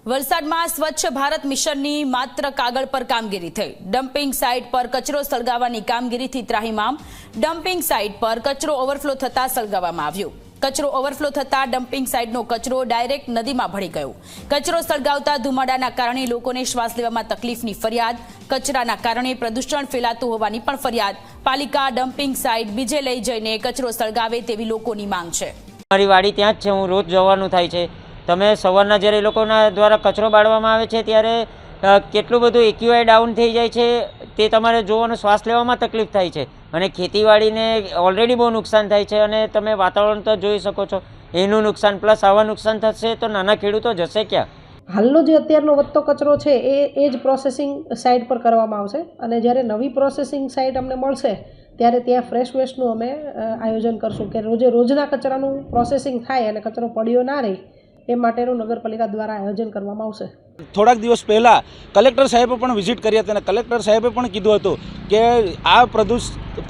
વલસાડમાં સ્વચ્છ ભારત મિશનની માત્ર કાગળ પર કામગીરી થઈ। ડમ્પિંગ સાઇટ પર કચરો સળગાવવાની કામગીરીથી ત્રાહિમામ। ડમ્પિંગ સાઇટ પર કચરો ઓવરફ્લો થતા સળગાવવામાં આવ્યો। કચરો ઓવરફ્લો થતા ડમ્પિંગ સાઇટનો કચરો ડાયરેક્ટ નદીમાં ભળી ગયો। કચરો સળગાવતા ધુમાડાના કારણે લોકોને શ્વાસ લેવામાં તકલીફની ફરિયાદ। કચરાના કારણે પ્રદૂષણ ફેલાતું હોવાની પણ ફરિયાદ। પાલિકા ડમ્પિંગ સાઇટ બીજે લઈ જઈને કચરો સળગાવે તેવી લોકોની માંગ છે। મારી વાડી ત્યાં જ છે, હું રોજ જવાનું થાય છે। તમે સવારના જ્યારે એ લોકોના દ્વારા કચરો બાળવામાં આવે છે ત્યારે કેટલું બધું એક્યુઆઈ ડાઉન થઈ જાય છે તે તમારે જોવાનું, શ્વાસ લેવામાં તકલીફ થાય છે અને ખેતીવાડીને ઓલરેડી બહુ નુકસાન થાય છે અને તમે વાતાવરણ તો જોઈ શકો છો, એનું નુકસાન પ્લસ આવા નુકસાન થશે તો નાના ખેડૂતો જશે ક્યાં? હાલનો જે અત્યારનો વધતો કચરો છે એ જ પ્રોસેસિંગ સાઇટ પર કરવામાં આવશે અને જ્યારે નવી પ્રોસેસિંગ સાઇટ અમને મળશે ત્યારે ત્યાં ફ્રેશ વેસ્ટનું અમે આયોજન કરશું કે રોજના કચરાનું પ્રોસેસિંગ થાય અને કચરો પડ્યો ના રહે એ માટેનું નગરપાલિકા દ્વારા આયોજન કરવામાં આવશે। થોડાક દિવસ પહેલાં કલેક્ટર સાહેબે પણ વિઝિટ કરી હતી અને કલેક્ટર સાહેબે પણ કીધું હતું કે આ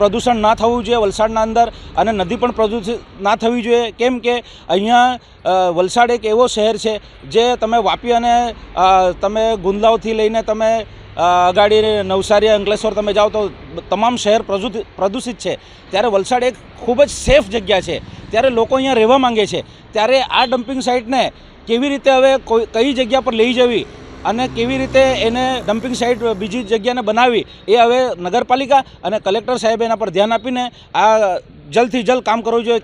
પ્રદૂષણ ના થવું જોઈએ વલસાડના અંદર અને નદી પણ પ્રદૂષિત ના થવી જોઈએ, કેમ કે અહીંયા વલસાડ એક એવો શહેર છે જે તમે વાપી અને તમે ગુંદલાવથી લઈને તમે અગાડી નવસારી અંકલેશ્વર તમે જાઓ તો તમામ શહેર પ્રદૂષિત છે। ત્યારે વલસાડ એક ખૂબ જ સેફ જગ્યા છે, ત્યારે લોકો અહીંયા રહેવા માંગે છે। ત્યારે આ ડમ્પિંગ સાઇટને કેવી રીતે હવે કઈ જગ્યા પર લઈ જવી અને કેવી રીતે એને ડમ્પિંગ સાઇટ બીજી જગ્યાને બનાવી એ હવે નગરપાલિકા અને કલેક્ટર સાહેબ એના પર ધ્યાન આપીને આ જલ્દથી જલ્દ કામ કરવું જોઈએ।